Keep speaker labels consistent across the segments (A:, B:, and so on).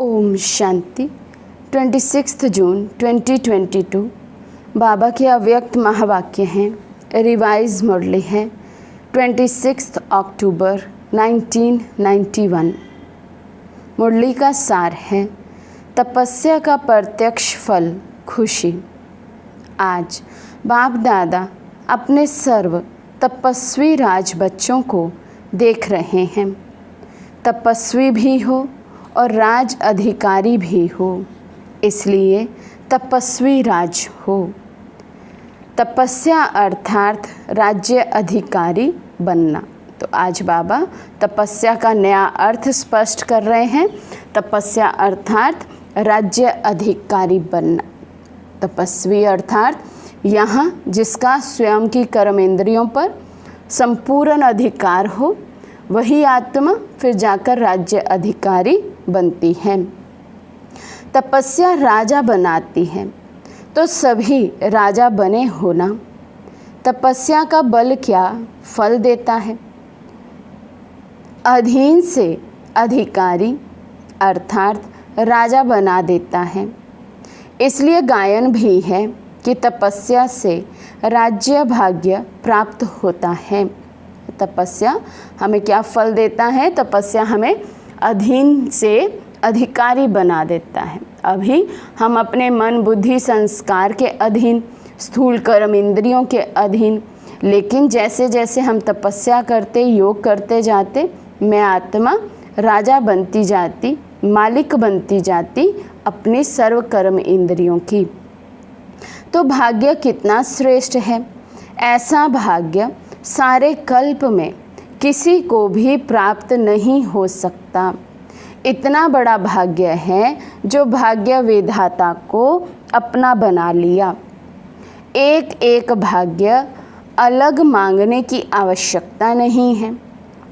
A: ओम शांति। 26 जून 2022 बाबा के अव्यक्त महावाक्य हैं। रिवाइज मुरली है 26 अक्टूबर 1991। मुरली का सार है तपस्या का प्रत्यक्ष फल खुशी। आज बाप दादा अपने सर्व तपस्वी राज बच्चों को देख रहे हैं। तपस्वी भी हो और राज अधिकारी भी हो, इसलिए तपस्वी राज हो। तपस्या अर्थात राज्य अधिकारी बनना। तो आज बाबा तपस्या का नया अर्थ स्पष्ट कर रहे हैं। तपस्या अर्थात राज्य अधिकारी बनना। तपस्वी अर्थात यहाँ जिसका स्वयं की कर्मेंद्रियों पर संपूर्ण अधिकार हो, वही आत्मा फिर जाकर राज्य अधिकारी बनती है। तपस्या राजा बनाती है, तो सभी राजा बने होना। तपस्या का बल क्या फल देता है? अधीन से अधिकारी अर्थात राजा बना देता है। इसलिए गायन भी है कि तपस्या से राज्य भाग्य प्राप्त होता है। तपस्या हमें क्या फल देता है? तपस्या हमें अधीन से अधिकारी बना देता है। अभी हम अपने मन बुद्धि संस्कार के अधीन, स्थूल कर्म इंद्रियों के अधीन, लेकिन जैसे जैसे हम तपस्या करते, योग करते जाते, मैं आत्मा राजा बनती जाती, मालिक बनती जाती अपनी सर्व कर्म इंद्रियों की। तो भाग्य कितना श्रेष्ठ है! ऐसा भाग्य सारे कल्प में किसी को भी प्राप्त नहीं हो सकता। इतना बड़ा भाग्य है जो भाग्य विधाता को अपना बना लिया। एक एक भाग्य अलग मांगने की आवश्यकता नहीं है।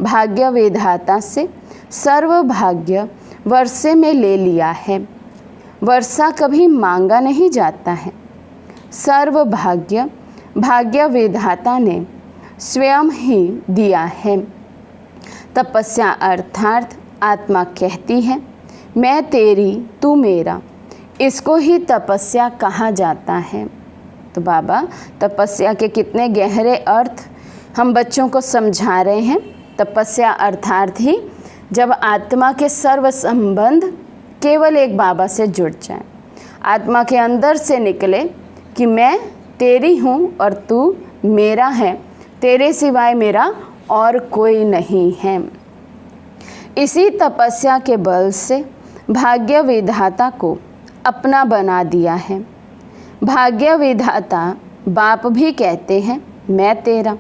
A: भाग्य विधाता से सर्व भाग्य वर्षे में ले लिया है। वर्षा कभी मांगा नहीं जाता है। सर्व भाग्य भाग्य विधाता ने स्वयं ही दिया है। तपस्या अर्थात आत्मा कहती है मैं तेरी तू मेरा, इसको ही तपस्या कहा जाता है। तो बाबा तपस्या के कितने गहरे अर्थ हम बच्चों को समझा रहे हैं। तपस्या अर्थात ही जब आत्मा के सर्व संबंध केवल एक बाबा से जुड़ जाए, आत्मा के अंदर से निकले कि मैं तेरी हूँ और तू मेरा है, तेरे सिवाय मेरा और कोई नहीं है। इसी तपस्या के बल से भाग्य विधाता को अपना बना दिया है। भाग्य विधाता बाप भी कहते हैं मैं तेरा।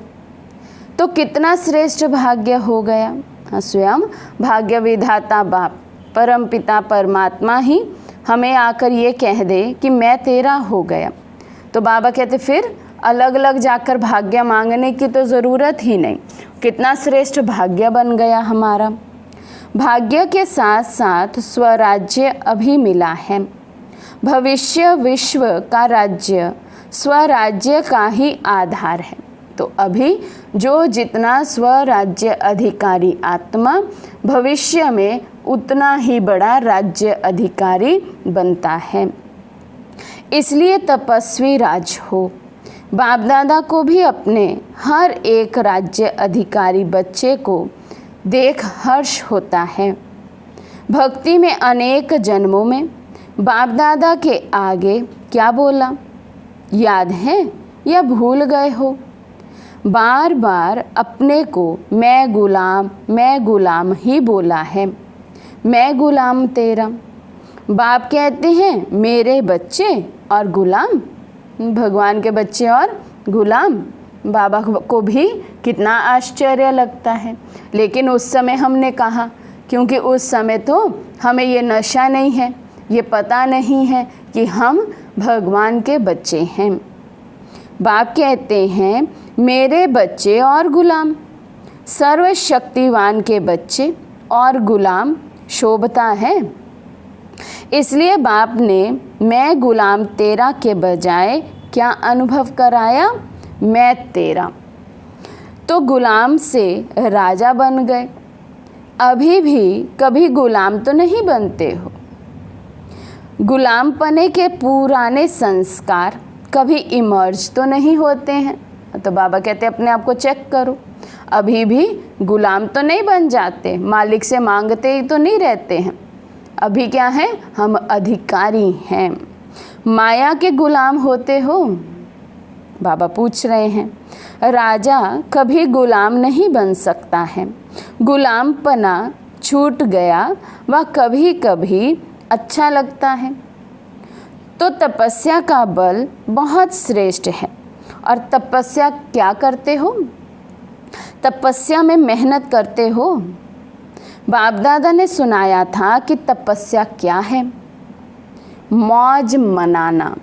A: तो कितना श्रेष्ठ भाग्य हो गया। स्वयं भाग्य विधाता बाप परम पिता परमात्मा ही हमें आकर ये कह दे कि मैं तेरा हो गया। तो बाबा कहते फिर अलग अलग जाकर भाग्य मांगने की तो ज़रूरत ही नहीं। कितना श्रेष्ठ भाग्य बन गया हमारा। भाग्य के साथ साथ स्वराज्य अभी मिला है। भविष्य विश्व का राज्य स्वराज्य का ही आधार है। तो अभी जो जितना स्वराज्य अधिकारी आत्मा, भविष्य में उतना ही बड़ा राज्य अधिकारी बनता है। इसलिए तपस्वी राज हो। बाप दादा को भी अपने हर एक राज्य अधिकारी बच्चे को देख हर्ष होता है। भक्ति में अनेक जन्मों में बाप दादा के आगे क्या बोला याद है या भूल गए हो? बार बार अपने को मैं गुलाम ही बोला है। मैं गुलाम तेरा। बाप कहते हैं मेरे बच्चे और गुलाम, भगवान के बच्चे और गुलाम। बाबा को भी कितना आश्चर्य लगता है। लेकिन उस समय हमने कहा, क्योंकि उस समय तो हमें ये नशा नहीं है, ये पता नहीं है कि हम भगवान के बच्चे हैं। बाप कहते हैं मेरे बच्चे और गुलाम। सर्वशक्तिवान के बच्चे और गुलाम शोभता है। इसलिए बाप ने मैं गुलाम तेरा के बजाय क्या अनुभव कराया? मैं तेरा। तो गुलाम से राजा बन गए। अभी भी कभी गुलाम तो नहीं बनते हो, गुलामपने के पुराने संस्कार कभी इमर्ज तो नहीं होते हैं। तो बाबा कहते अपने आप को चेक करो, अभी भी गुलाम तो नहीं बन जाते, मालिक से मांगते ही तो नहीं रहते हैं। अभी क्या है, हम अधिकारी हैं। माया के गुलाम होते हो? बाबा पूछ रहे हैं। राजा कभी गुलाम नहीं बन सकता है। गुलामपना छूट गया वह कभी कभी अच्छा लगता है। तो तपस्या का बल बहुत श्रेष्ठ है। और तपस्या क्या करते हो? तपस्या में मेहनत करते हो। बाप दादा ने सुनाया था कि तपस्या क्या है? मौज मनाना।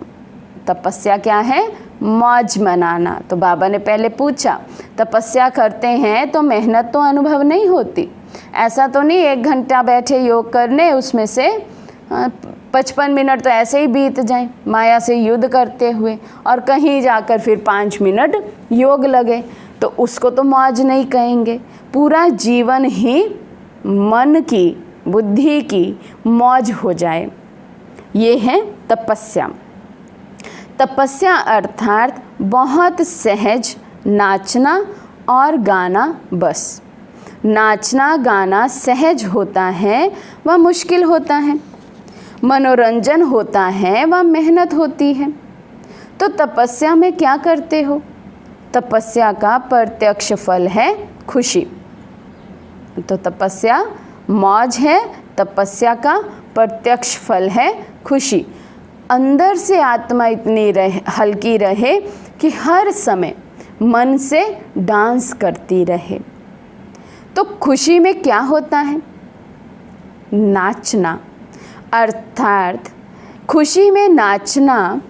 A: तपस्या क्या है? मौज मनाना। तो बाबा ने पहले पूछा, तपस्या करते हैं तो मेहनत तो अनुभव नहीं होती? ऐसा तो नहीं 1 घंटा बैठे योग करने, उसमें से 55 मिनट तो ऐसे ही बीत जाए माया से युद्ध करते हुए, और कहीं जाकर फिर 5 मिनट योग लगे, तो उसको तो मौज नहीं कहेंगे। पूरा जीवन ही मन की, बुद्धि की मौज हो जाए, ये है तपस्या। तपस्या अर्थात बहुत सहज नाचना और गाना। बस नाचना गाना सहज होता है, वह मुश्किल होता है। मनोरंजन होता है, वह मेहनत होती है। तो तपस्या में क्या करते हो? तपस्या का प्रत्यक्ष फल है खुशी। तो तपस्या मौज है, तपस्या का प्रत्यक्ष फल है खुशी। अंदर से आत्मा इतनी हल्की रहे कि हर समय मन से डांस करती रहे। तो खुशी में क्या होता है? नाचना। अर्थात खुशी में नाचना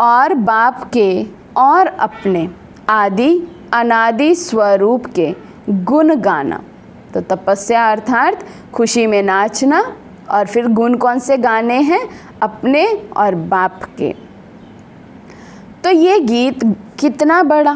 A: और बाप के और अपने आदि अनादि स्वरूप के गुण गाना। तो तपस्या अर्थात खुशी में नाचना, और फिर गुण कौन से गाने हैं? अपने और बाप के। तो ये गीत कितना बड़ा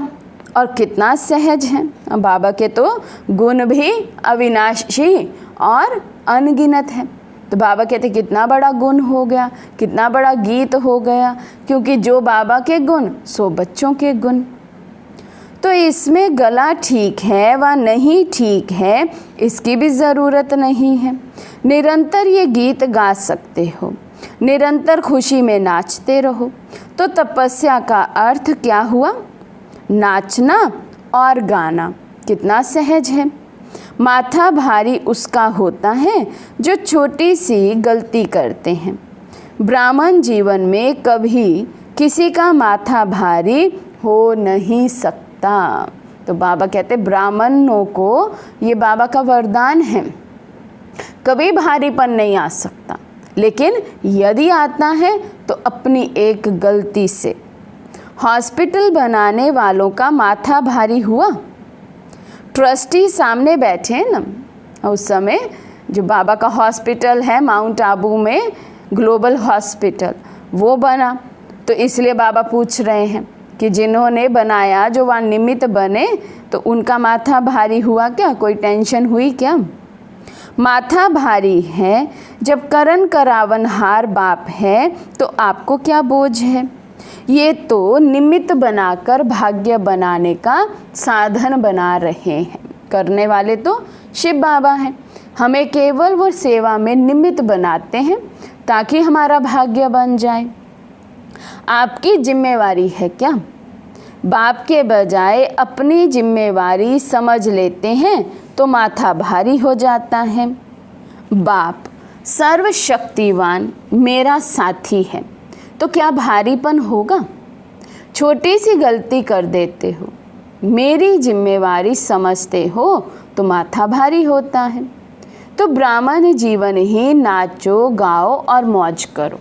A: और कितना सहज है। बाबा के तो गुण भी अविनाशी और अनगिनत है। तो बाबा कहते कितना बड़ा गुण हो गया, कितना बड़ा गीत हो गया, क्योंकि जो बाबा के गुण सो बच्चों के गुण। तो इसमें गला ठीक है व नहीं ठीक है, इसकी भी ज़रूरत नहीं है। निरंतर ये गीत गा सकते हो, निरंतर खुशी में नाचते रहो। तो तपस्या का अर्थ क्या हुआ? नाचना और गाना। कितना सहज है। माथा भारी उसका होता है जो छोटी सी गलती करते हैं। ब्राह्मण जीवन में कभी किसी का माथा भारी हो नहीं सकता। तो बाबा कहते ब्राह्मणों को ये बाबा का वरदान है, कभी भारीपन नहीं आ सकता। लेकिन यदि आता है तो अपनी एक गलती से। हॉस्पिटल बनाने वालों का माथा भारी हुआ। ट्रस्टी सामने बैठे हैं ना, उस समय जो बाबा का हॉस्पिटल है माउंट आबू में, ग्लोबल हॉस्पिटल, वो बना। तो इसलिए बाबा पूछ रहे हैं कि जिन्होंने बनाया, जो वहाँ निमित्त बने, तो उनका माथा भारी हुआ क्या? कोई टेंशन हुई क्या? माथा भारी है जब करण करावनहार बाप है, तो आपको क्या बोझ है? ये तो निमित्त बनाकर भाग्य बनाने का साधन बना रहे हैं। करने वाले तो शिव बाबा हैं। हमें केवल वो सेवा में निमित्त बनाते हैं ताकि हमारा भाग्य बन जाए। आपकी जिम्मेवारी है क्या? बाप के बजाय अपनी जिम्मेवारी समझ लेते हैं तो माथा भारी हो जाता है। बाप सर्वशक्तिवान मेरा साथी है, तो क्या भारीपन होगा? छोटी सी गलती कर देते हो, मेरी जिम्मेवारी समझते हो तो माथा भारी होता है। तो ब्राह्मण जीवन ही नाचो, गाओ और मौज करो।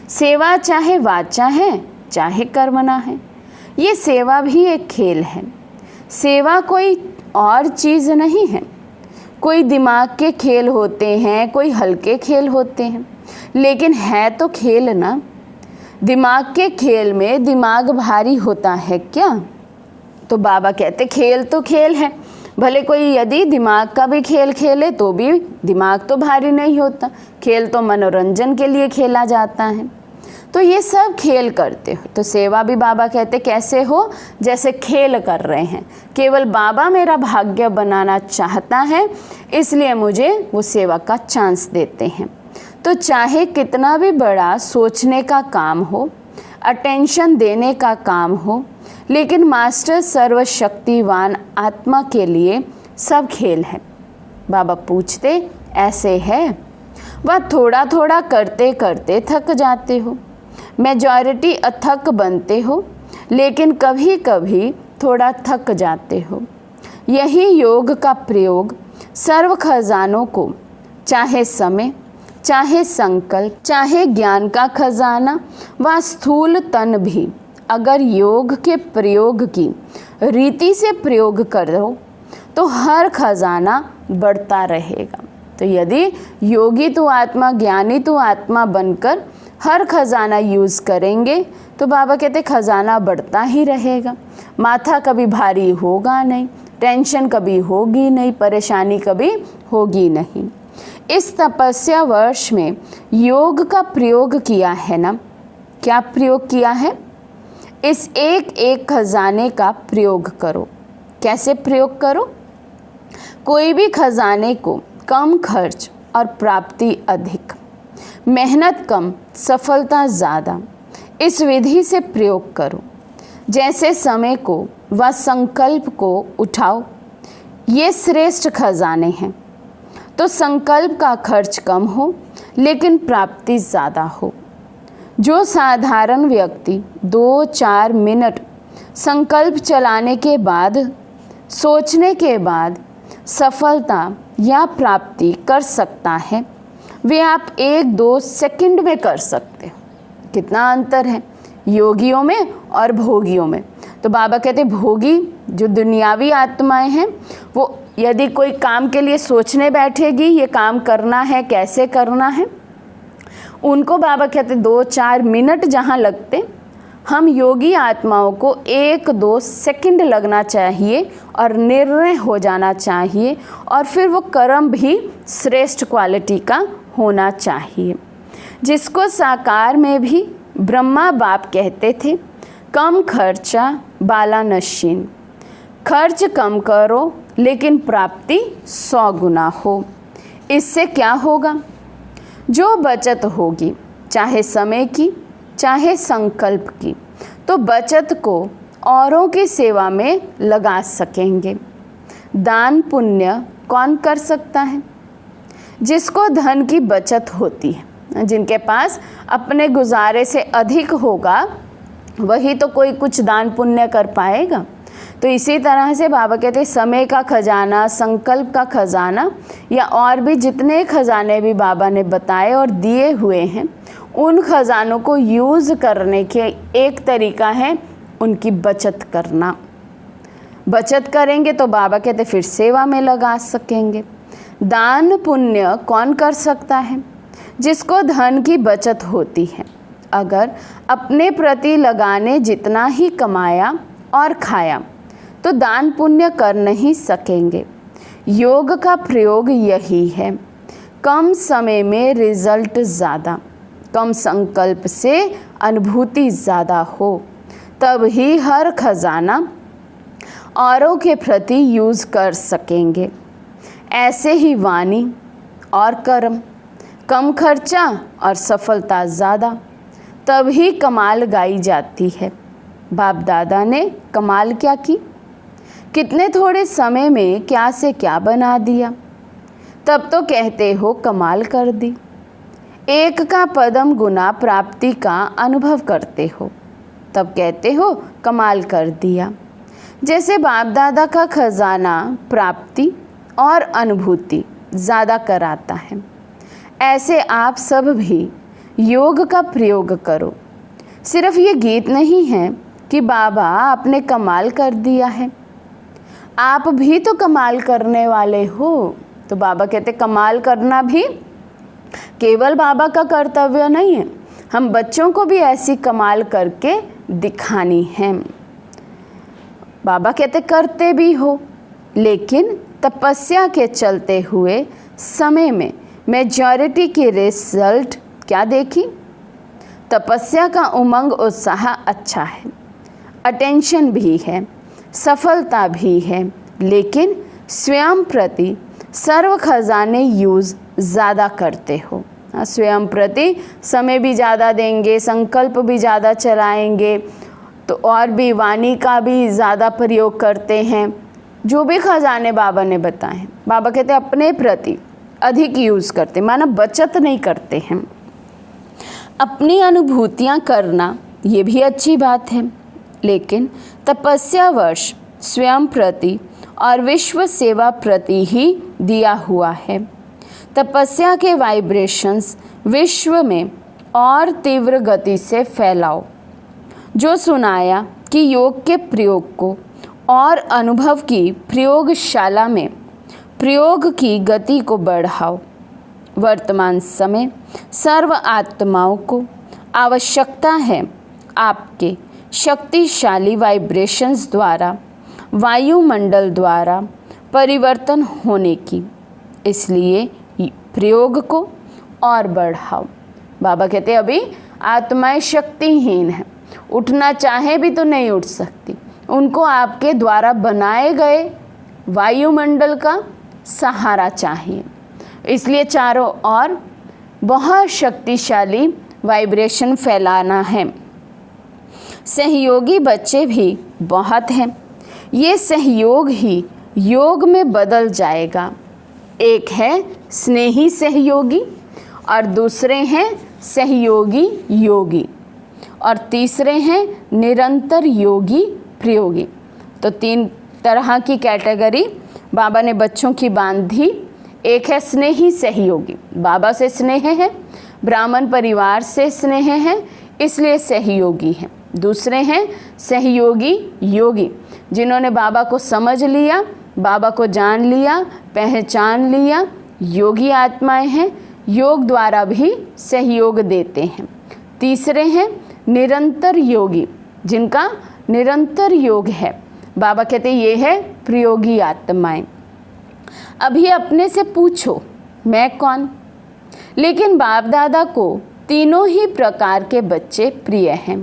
A: सेवा चाहे वाचा है चाहे कर्मना है। ये सेवा भी एक खेल है। सेवा कोई और चीज़ नहीं है। कोई दिमाग के खेल होते हैं, कोई हल्के खेल होते हैं, लेकिन है तो खेल ना। दिमाग के खेल में दिमाग भारी होता है क्या? तो बाबा कहते खेल तो खेल है, भले कोई यदि दिमाग का भी खेल खेले तो भी दिमाग तो भारी नहीं होता, खेल तो मनोरंजन के लिए खेला जाता है। तो ये सब खेल करते हो, तो सेवा भी बाबा कहते कैसे हो, जैसे खेल कर रहे हैं। केवल बाबा मेरा भाग्य बनाना चाहता है, इसलिए मुझे वो सेवा का चांस देते हैं। तो चाहे कितना भी बड़ा सोचने का काम हो, अटेंशन देने का काम हो, लेकिन मास्टर सर्वशक्तिवान आत्मा के लिए सब खेल है। बाबा पूछते ऐसे है, वह थोड़ा थोड़ा करते करते थक जाते हो, मेजॉरिटी अथक बनते हो, लेकिन कभी कभी थोड़ा थक जाते हो। यही योग का प्रयोग सर्व खजानों को, चाहे समय, चाहे संकल्प, चाहे ज्ञान का खजाना व स्थूल तन भी, अगर योग के प्रयोग की रीति से प्रयोग करो तो हर खजाना बढ़ता रहेगा। तो यदि योगी तो आत्मा, ज्ञानी तो आत्मा बनकर हर खजाना यूज़ करेंगे तो बाबा कहते खजाना बढ़ता ही रहेगा। माथा कभी भारी होगा नहीं, टेंशन कभी होगी नहीं, परेशानी कभी होगी नहीं। इस तपस्या वर्ष में योग का प्रयोग किया है ना, क्या प्रयोग किया है? इस एक एक खजाने का प्रयोग करो। कैसे प्रयोग करो? कोई भी खजाने को कम खर्च और प्राप्ति अधिक, मेहनत कम, सफलता ज़्यादा, इस विधि से प्रयोग करो। जैसे समय को व संकल्प को उठाओ, ये श्रेष्ठ खजाने हैं। तो संकल्प का खर्च कम हो लेकिन प्राप्ति ज़्यादा हो। जो साधारण व्यक्ति 2-4 मिनट संकल्प चलाने के बाद, सोचने के बाद सफलता या प्राप्ति कर सकता है, वे आप 1-2 सेकंड में कर सकते हो। कितना अंतर है योगियों में और भोगियों में। तो बाबा कहते भोगी जो दुनियावी आत्माएं हैं, वो यदि कोई काम के लिए सोचने बैठेगी, ये काम करना है, कैसे करना है, उनको बाबा कहते 2-4 मिनट जहाँ लगते, हम योगी आत्माओं को 1-2 सेकंड लगना चाहिए और निर्णय हो जाना चाहिए, और फिर वो कर्म भी श्रेष्ठ क्वालिटी का होना चाहिए। जिसको साकार में भी ब्रह्मा बाप कहते थे, कम खर्चा बाला नशीन, खर्च कम करो लेकिन प्राप्ति 100 गुना हो। इससे क्या होगा? जो बचत होगी, चाहे समय की चाहे संकल्प की, तो बचत को औरों की सेवा में लगा सकेंगे। दान पुण्य कौन कर सकता है? जिसको धन की बचत होती है, जिनके पास अपने गुजारे से अधिक होगा, वही तो कोई कुछ दान पुण्य कर पाएगा। तो इसी तरह से बाबा कहते हैं समय का खजाना, संकल्प का खजाना, या और भी जितने खजाने भी बाबा ने बताए और दिए हुए हैं, उन खजानों को यूज़ करने के एक तरीका है उनकी बचत करना। बचत करेंगे तो बाबा कहते फिर सेवा में लगा सकेंगे। दान पुण्य कौन कर सकता है? जिसको धन की बचत होती है। अगर अपने प्रति लगाने जितना ही कमाया और खाया तो दान पुण्य कर नहीं सकेंगे। योग का प्रयोग यही है, कम समय में रिजल्ट ज़्यादा, कम संकल्प से अनुभूति ज़्यादा हो, तब ही हर खजाना औरों के प्रति यूज़ कर सकेंगे। ऐसे ही वाणी और कर्म, कम खर्चा और सफलता ज़्यादा, तब ही कमाल गाई जाती है। बाप दादा ने कमाल क्या की, कितने थोड़े समय में क्या से क्या बना दिया, तब तो कहते हो कमाल कर दी। एक का पदम गुना प्राप्ति का अनुभव करते हो, तब कहते हो कमाल कर दिया। जैसे बाप दादा का खजाना प्राप्ति और अनुभूति ज़्यादा कराता है, ऐसे आप सब भी योग का प्रयोग करो। सिर्फ ये गीत नहीं है कि बाबा आपने कमाल कर दिया है, आप भी तो कमाल करने वाले हो। तो बाबा कहते कमाल करना भी केवल बाबा का कर्तव्य नहीं है, हम बच्चों को भी ऐसी कमाल करके दिखानी है। बाबा कहते करते भी हो, लेकिन तपस्या के चलते हुए समय में मेजॉरिटी की रिजल्ट क्या देखी? तपस्या का उमंग उत्साह अच्छा है, अटेंशन भी है, सफलता भी है, लेकिन स्वयं प्रति सर्व खजाने यूज़ ज़्यादा करते हो। स्वयं प्रति समय भी ज़्यादा देंगे, संकल्प भी ज़्यादा चलाएंगे, तो और भी वाणी का भी ज़्यादा प्रयोग करते हैं। जो भी खजाने बाबा ने बताए हैं, बाबा कहते हैं अपने प्रति अधिक यूज़ करते, माना बचत नहीं करते हैं। अपनी अनुभूतियाँ करना ये भी अच्छी बात है, लेकिन तपस्या वर्ष स्वयं प्रति और विश्व सेवा प्रति ही दिया हुआ है। तपस्या के वाइब्रेशंस विश्व में और तीव्र गति से फैलाओ। जो सुनाया कि योग के प्रयोग को और अनुभव की प्रयोगशाला में प्रयोग की गति को बढ़ाओ। वर्तमान समय सर्व आत्माओं को आवश्यकता है आपके शक्तिशाली वाइब्रेशंस द्वारा वायुमंडल द्वारा परिवर्तन होने की, इसलिए प्रयोग को और बढ़ाओ। बाबा कहते हैं अभी आत्माएं शक्तिहीन हैं, उठना चाहे भी तो नहीं उठ सकती, उनको आपके द्वारा बनाए गए वायुमंडल का सहारा चाहिए। इसलिए चारों ओर बहुत शक्तिशाली वाइब्रेशन फैलाना है। सहयोगी बच्चे भी बहुत हैं, ये सहयोग ही योग में बदल जाएगा। एक है स्नेही सहयोगी और दूसरे हैं सहयोगी योगी और तीसरे हैं निरंतर योगी प्रयोगी। तो 3 तरह की कैटेगरी बाबा ने बच्चों की बांधी। एक है स्नेही सहयोगी, बाबा से स्नेह है, ब्राह्मण परिवार से स्नेह है, इसलिए सहयोगी हैं। दूसरे हैं सहयोगी योगी, जिन्होंने बाबा को समझ लिया, बाबा को जान लिया, पहचान लिया, योगी आत्माएं हैं, योग द्वारा भी सहयोग देते हैं। तीसरे हैं निरंतर योगी, जिनका निरंतर योग है। बाबा कहते ये है प्रयोगी आत्माएं। अभी अपने से पूछो मैं कौन? लेकिन बाप दादा को तीनों ही प्रकार के बच्चे प्रिय हैं।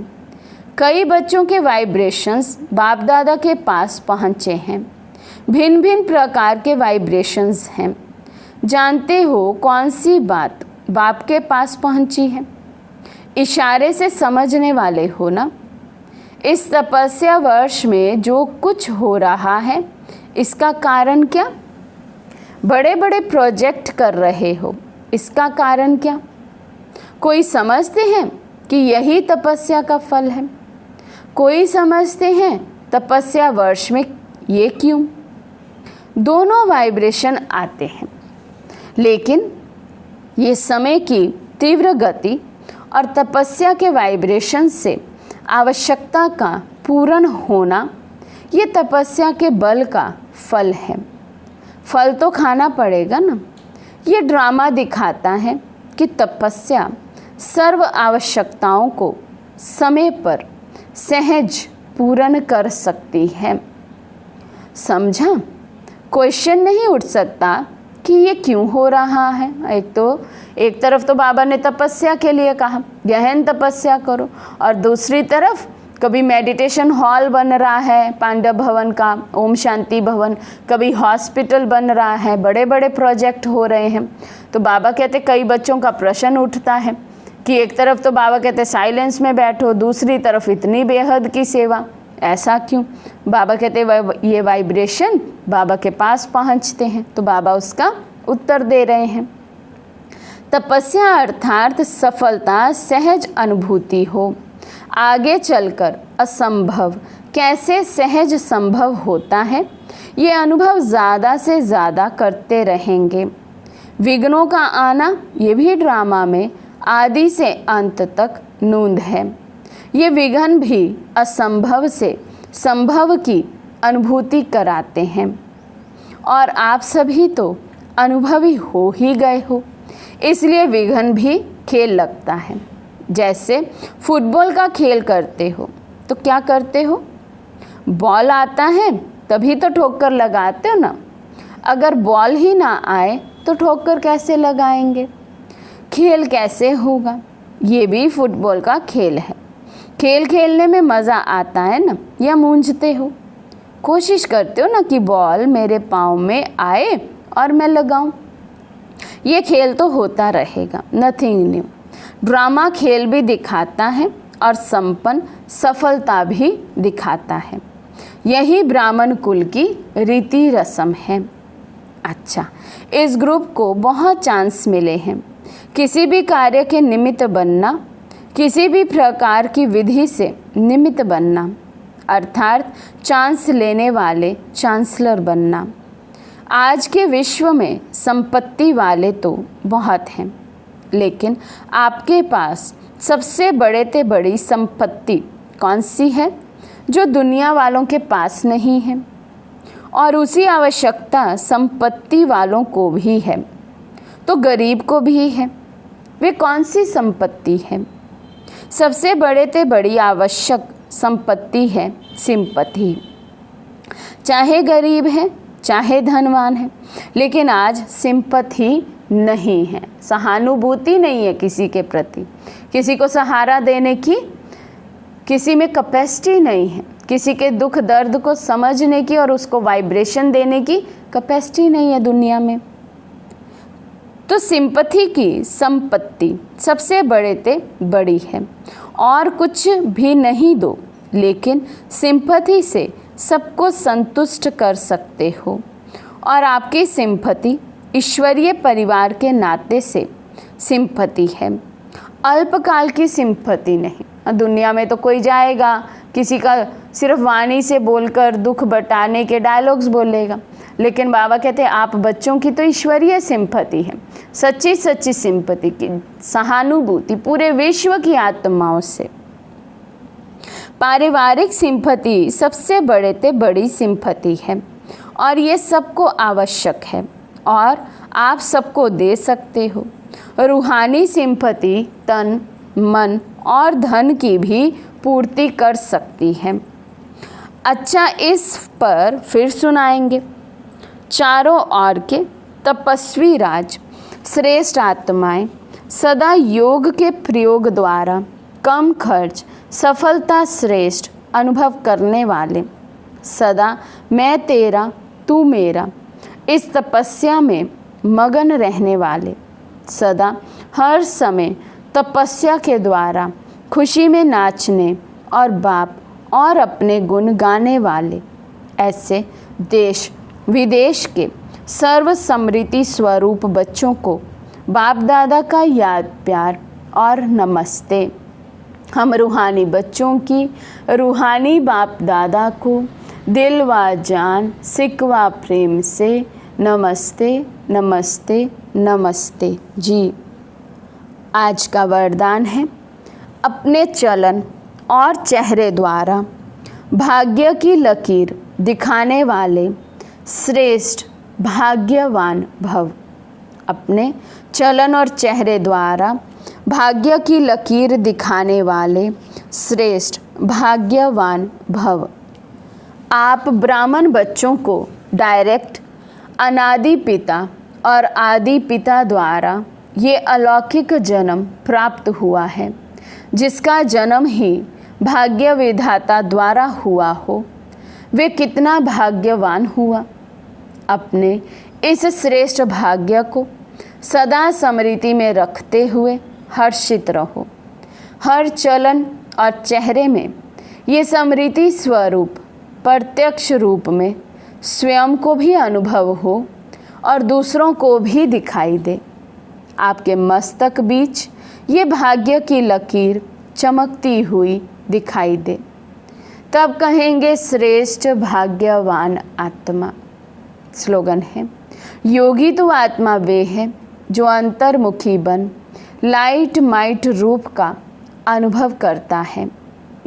A: कई बच्चों के वाइब्रेशंस बाप दादा के पास पहुँचे हैं। भिन्न भिन्न प्रकार के वाइब्रेशंस हैं। जानते हो कौन सी बात बाप के पास पहुँची है? इशारे से समझने वाले हो ना। इस तपस्या वर्ष में जो कुछ हो रहा है, इसका कारण क्या? बड़े बड़े प्रोजेक्ट कर रहे हो, इसका कारण क्या? कोई समझते हैं कि यही तपस्या का फल है, कोई समझते हैं तपस्या वर्ष में ये क्यों। दोनों वाइब्रेशन आते हैं, लेकिन ये समय की तीव्र गति और तपस्या के वाइब्रेशन से आवश्यकता का पूर्ण होना, ये तपस्या के बल का फल है। फल तो खाना पड़ेगा ना। ये ड्रामा दिखाता है कि तपस्या सर्व आवश्यकताओं को समय पर सहज पूर्ण कर सकती है। समझा? क्वेश्चन नहीं उठ सकता कि ये क्यों हो रहा है। एक तरफ तो बाबा ने तपस्या के लिए कहा, गहन तपस्या करो, और दूसरी तरफ कभी मेडिटेशन हॉल बन रहा है पांडव भवन का, ओम शांति भवन, कभी हॉस्पिटल बन रहा है, बड़े बड़े प्रोजेक्ट हो रहे हैं। तो बाबा कहते ये बच्चों का प्रश्न उठता है कि एक तरफ तो बाबा कहते साइलेंस में बैठो, दूसरी तरफ इतनी बेहद की सेवा, ऐसा क्यों? बाबा कहते ये वाइब्रेशन बाबा के पास पहुंचते हैं, तो बाबा उसका उत्तर दे रहे हैं। तपस्या अर्थात सफलता सहज अनुभूति हो। आगे चलकर असंभव कैसे सहज संभव होता है, ये अनुभव ज़्यादा से ज़्यादा करते रहेंगे। विघ्नों का आना ये भी ड्रामा में आदि से अंत तक नूंद है। ये विघ्न भी असंभव से संभव की अनुभूति कराते हैं, और आप सभी तो अनुभवी हो ही गए हो, इसलिए विघ्न भी खेल लगता है। जैसे फुटबॉल का खेल करते हो तो क्या करते हो? बॉल आता है तभी तो ठोकर लगाते हो ना। अगर बॉल ही ना आए तो ठोकर कैसे लगाएंगे? खेल कैसे होगा? ये भी फुटबॉल का खेल है। खेल खेलने में मज़ा आता है ना, या मूंझते हो? कोशिश करते हो ना कि बॉल मेरे पाँव में आए और मैं लगाऊं। ये खेल तो होता रहेगा, नथिंग न्यू। ड्रामा खेल भी दिखाता है और संपन्न सफलता भी दिखाता है। यही ब्राह्मण कुल की रीति रस्म है। अच्छा, इस ग्रुप को बहुत चांस मिले हैं। किसी भी कार्य के निमित्त बनना, किसी भी प्रकार की विधि से निमित्त बनना, अर्थात चांस लेने वाले चांसलर बनना। आज के विश्व में संपत्ति वाले तो बहुत हैं, लेकिन आपके पास सबसे बड़े से बड़ी संपत्ति कौन सी है जो दुनिया वालों के पास नहीं है? और उसी आवश्यकता संपत्ति वालों को भी है तो गरीब को भी है। वे कौन सी संपत्ति है? सबसे बड़े से बड़ी आवश्यक संपत्ति है सिंपथी। चाहे गरीब है चाहे धनवान है, लेकिन आज सिंपथी नहीं है, सहानुभूति नहीं है किसी के प्रति। किसी को सहारा देने की किसी में कैपेसिटी नहीं है, किसी के दुख दर्द को समझने की और उसको वाइब्रेशन देने की कैपेसिटी नहीं है दुनिया में। तो सिंपथी की संपत्ति सबसे बड़े से बड़ी है। और कुछ भी नहीं दो, लेकिन सिंपथी से सबको संतुष्ट कर सकते हो। और आपकी सिंपथी ईश्वरीय परिवार के नाते से सिंपथी है, अल्पकाल की सिंपथी नहीं। दुनिया में तो कोई जाएगा, किसी का सिर्फ वाणी से बोलकर दुख बटाने के डायलॉग्स बोलेगा, लेकिन बाबा कहते हैं आप बच्चों की तो ईश्वरीय सिंपथी है, सच्ची सच्ची सिंपथी की सहानुभूति पूरे विश्व की आत्माओं से। पारिवारिक सिंपथी सबसे बड़े से बड़ी सिंपथी है और ये सबको आवश्यक है और आप सबको दे सकते हो। रूहानी सिंपथी तन मन और धन की भी पूर्ति कर सकती है। अच्छा, इस पर फिर सुनाएंगे। चारों ओर के तपस्वी राज श्रेष्ठ आत्माएं सदा योग के प्रयोग द्वारा कम खर्च सफलता श्रेष्ठ अनुभव करने वाले, सदा मैं तेरा तू मेरा इस तपस्या में मगन रहने वाले, सदा हर समय तपस्या के द्वारा खुशी में नाचने और बाप और अपने गुण गाने वाले, ऐसे देश विदेश के सर्व समृद्धि स्वरूप बच्चों को बाप दादा का याद प्यार और नमस्ते। हम रूहानी बच्चों की रूहानी बाप दादा को दिल व जान सिक व प्रेम से नमस्ते नमस्ते नमस्ते जी। आज का वरदान है, अपने चलन और चेहरे द्वारा भाग्य की लकीर दिखाने वाले श्रेष्ठ भाग्यवान भव। अपने चलन और चेहरे द्वारा भाग्य की लकीर दिखाने वाले श्रेष्ठ भाग्यवान भव। आप ब्राह्मण बच्चों को डायरेक्ट अनादि पिता और आदि पिता द्वारा ये अलौकिक जन्म प्राप्त हुआ है, जिसका जन्म ही भाग्य विधाता द्वारा हुआ हो। वे कितना भाग्यवान हुआ। अपने इस श्रेष्ठ भाग्य को सदा स्मृति में रखते हुए हर्षित रहो। हर चलन और चेहरे में ये स्मृति स्वरूप प्रत्यक्ष रूप में स्वयं को भी अनुभव हो और दूसरों को भी दिखाई दे। आपके मस्तक बीच ये भाग्य की लकीर चमकती हुई दिखाई दे, तब कहेंगे श्रेष्ठ भाग्यवान आत्मा। स्लोगन है, योगी तो आत्मा वे है जो अंतर्मुखी बन लाइट माइट रूप का अनुभव करता है।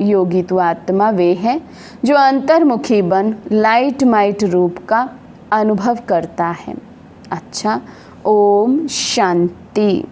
A: योगी तो आत्मा वे है जो अंतर्मुखी बन लाइट माइट रूप का अनुभव करता है। अच्छा, ओम शांति।